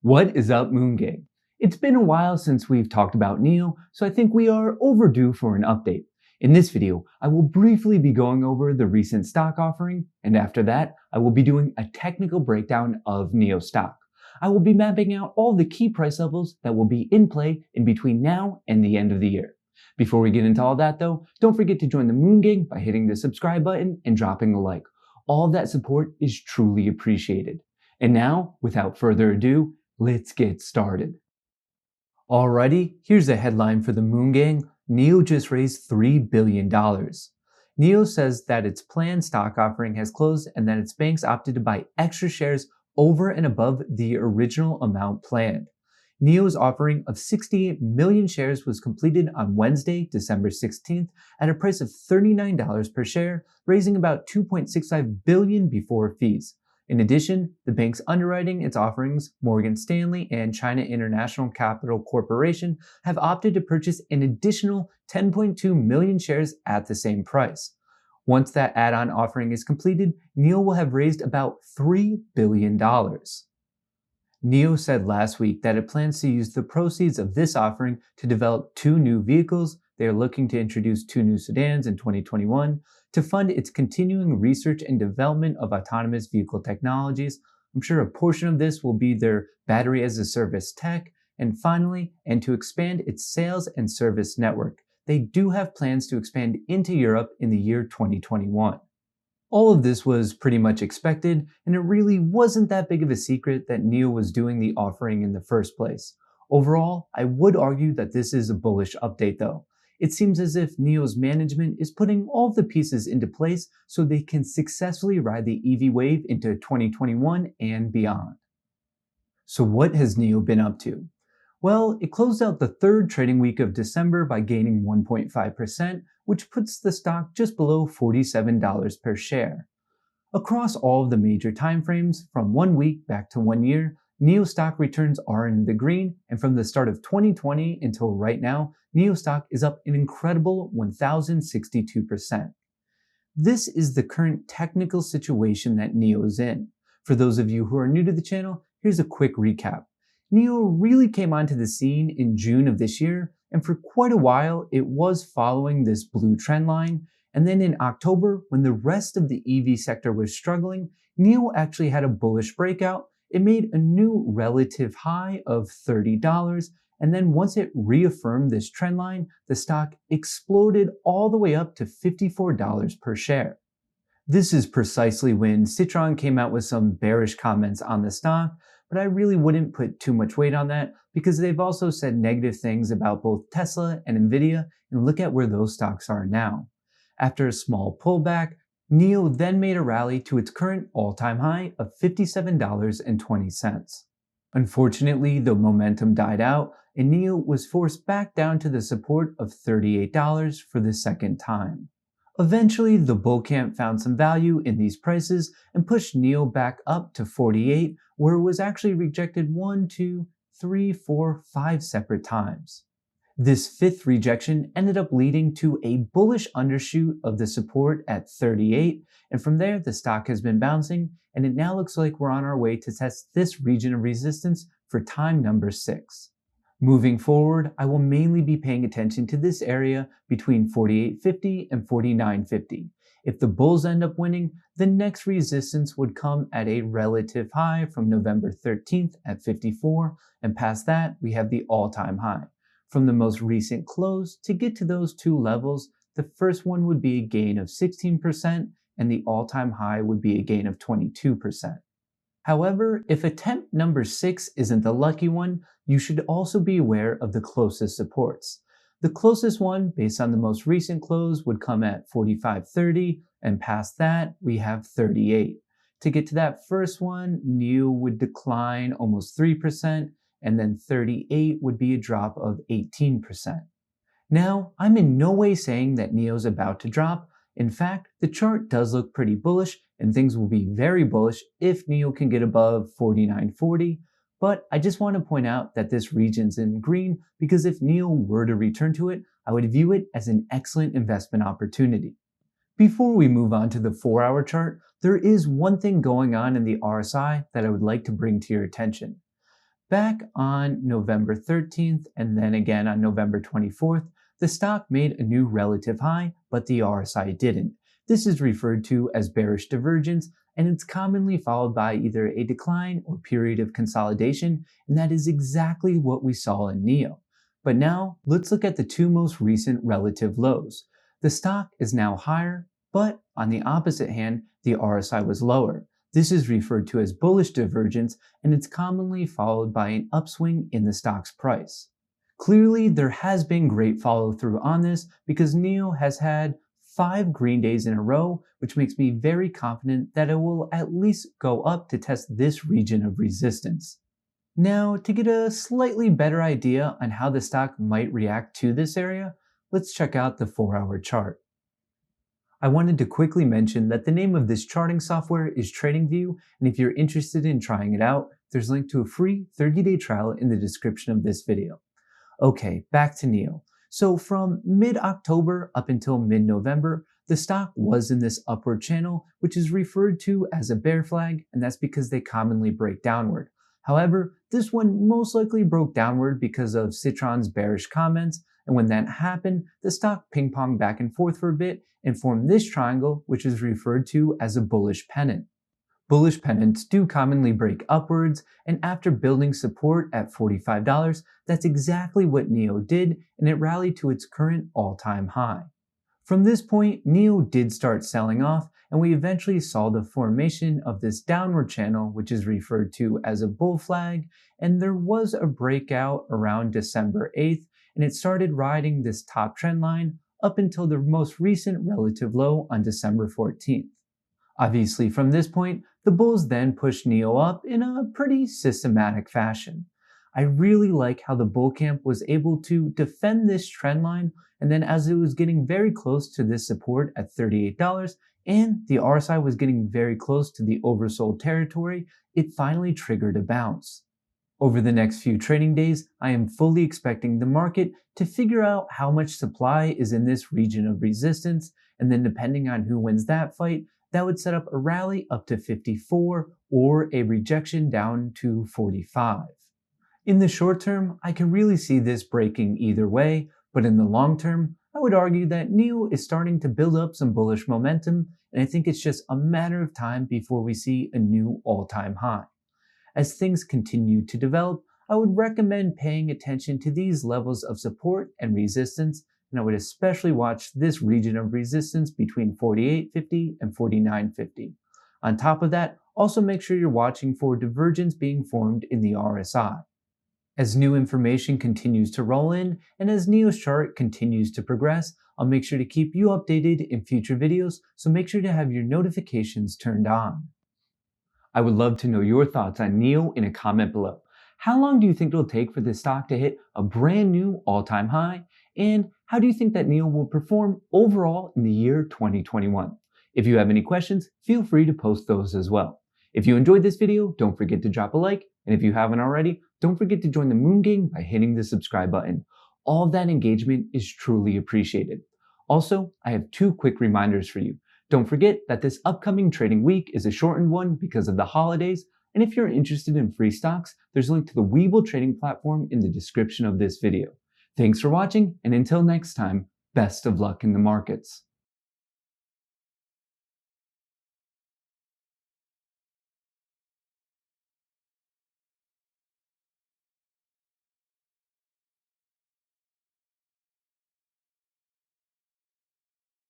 What is up, Moon Gang? It's been a while since we've talked about NIO, so I think we are overdue for an update. In this video, I will briefly be going over the recent stock offering, and after that, I will be doing a technical breakdown of NIO stock. I will be mapping out all the key price levels that will be in play in between now and the end of the year. Before we get into all that though, don't forget to join the Moon Gang by hitting the subscribe button and dropping a like. All of that support is truly appreciated. And now, without further ado, let's get started. Alrighty, here's a headline for the Moon Gang. NIO just raised $3 billion. NIO says that its planned stock offering has closed and that its banks opted to buy extra shares over and above the original amount planned. NIO's offering of 68 million shares was completed on Wednesday, December 16th at a price of $39 per share, raising about $2.65 billion before fees. In addition, the banks underwriting its offerings, Morgan Stanley and China International Capital Corporation, have opted to purchase an additional 10.2 million shares at the same price. Once that add-on offering is completed, NIO will have raised about $3 billion. NIO said last week that it plans to use the proceeds of this offering to develop two new vehicles. They are looking to introduce two new sedans in 2021 to fund its continuing research and development of autonomous vehicle technologies. I'm sure a portion of this will be their battery as a service tech. And finally, and to expand its sales and service network. They do have plans to expand into Europe in the year 2021. All of this was pretty much expected, and it really wasn't that big of a secret that NIO was doing the offering in the first place. Overall, I would argue that this is a bullish update though. It seems as if NIO's management is putting all the pieces into place so they can successfully ride the EV wave into 2021 and beyond. So what has NIO been up to? Well, it closed out the third trading week of December by gaining 1.5%, which puts the stock just below $47 per share. Across all of the major timeframes, from 1 week back to 1 year, NIO stock returns are in the green, and from the start of 2020 until right now, NIO stock is up an incredible 1,062%. This is the current technical situation that NIO is in. For those of you who are new to the channel, here's a quick recap. NIO really came onto the scene in June of this year, and for quite a while it was following this blue trend line, and then in October, when the rest of the EV sector was struggling, NIO actually had a bullish breakout. It made a new relative high of $30, and then once it reaffirmed this trend line, the stock exploded all the way up to $54 per share. This is precisely when Citron came out with some bearish comments on the stock, but I really wouldn't put too much weight on that because they've also said negative things about both Tesla and Nvidia, and look at where those stocks are now. After a small pullback, NIO then made a rally to its current all-time high of $57.20. Unfortunately, the momentum died out and NIO was forced back down to the support of $38 for the second time. Eventually, the bull camp found some value in these prices and pushed NIO back up to 48, where it was actually rejected 1, 2, 3, 4, 5 separate times. This fifth rejection ended up leading to a bullish undershoot of the support at 38, and from there the stock has been bouncing, and it now looks like we're on our way to test this region of resistance for time number 6. Moving forward, I will mainly be paying attention to this area between 48.50 and 49.50. If the bulls end up winning, the next resistance would come at a relative high from November 13th at 54, and past that we have the all-time high. From the most recent close, to get to those two levels, the first one would be a gain of 16% and the all-time high would be a gain of 22%. However, if attempt number 6 isn't the lucky one, you should also be aware of the closest supports. The closest one, based on the most recent close, would come at 45.30, and past that, we have 38. To get to that first one, NIO would decline almost 3%, and then 38 would be a drop of 18%. Now, I'm in no way saying that NIO's about to drop. In fact, the chart does look pretty bullish, and things will be very bullish if NIO can get above 49.40, but I just want to point out that this region's in green because if NIO were to return to it, I would view it as an excellent investment opportunity. Before we move on to the 4-hour chart, there is one thing going on in the RSI that I would like to bring to your attention. Back on November 13th and then again on November 24th, the stock made a new relative high, but the RSI didn't. This is referred to as bearish divergence, and it's commonly followed by either a decline or period of consolidation, and that is exactly what we saw in NIO. But now, let's look at the two most recent relative lows. The stock is now higher, but on the opposite hand, the RSI was lower. This is referred to as bullish divergence, and it's commonly followed by an upswing in the stock's price. Clearly, there has been great follow through on this because NIO has had 5 green days in a row, which makes me very confident that it will at least go up to test this region of resistance. Now, to get a slightly better idea on how the stock might react to this area, let's check out the 4-hour chart. I wanted to quickly mention that the name of this charting software is TradingView, and if you're interested in trying it out, there's a link to a free 30-day trial in the description of this video. Okay, back to NIO. So from mid-October up until mid-November, the stock was in this upward channel, which is referred to as a bear flag, and that's because they commonly break downward. However, this one most likely broke downward because of Citron's bearish comments, and when that happened, the stock ping-ponged back and forth for a bit and formed this triangle, which is referred to as a bullish pennant. Bullish pennants do commonly break upwards, and after building support at $45, that's exactly what NIO did, and it rallied to its current all-time high. From this point, NIO did start selling off, and we eventually saw the formation of this downward channel, which is referred to as a bull flag, and there was a breakout around December 8th, and it started riding this top trend line up until the most recent relative low on December 14th. Obviously, from this point, the bulls then pushed NIO up in a pretty systematic fashion. I really like how the bull camp was able to defend this trend line, and then as it was getting very close to this support at $38, and the RSI was getting very close to the oversold territory, it finally triggered a bounce. Over the next few trading days, I am fully expecting the market to figure out how much supply is in this region of resistance, and then depending on who wins that fight, that would set up a rally up to 54 or a rejection down to 45. In the short term, I can really see this breaking either way, but in the long term, I would argue that NIO is starting to build up some bullish momentum, and I think it's just a matter of time before we see a new all-time high. As things continue to develop, I would recommend paying attention to these levels of support and resistance, and I would especially watch this region of resistance between 48.50 and 49.50. On top of that, also make sure you're watching for divergence being formed in the RSI. As new information continues to roll in, and as NIO's chart continues to progress, I'll make sure to keep you updated in future videos, so make sure to have your notifications turned on. I would love to know your thoughts on NIO in a comment below. How long do you think it'll take for this stock to hit a brand new all-time high? And how do you think that NIO will perform overall in the year 2021? If you have any questions, feel free to post those as well. If you enjoyed this video, don't forget to drop a like, and if you haven't already, don't forget to join the Moon Gang by hitting the subscribe button. All of that engagement is truly appreciated. Also, I have 2 quick reminders for you. Don't forget that this upcoming trading week is a shortened one because of the holidays, and if you're interested in free stocks, there's a link to the Webull trading platform in the description of this video. Thanks for watching, and until next time, best of luck in the markets.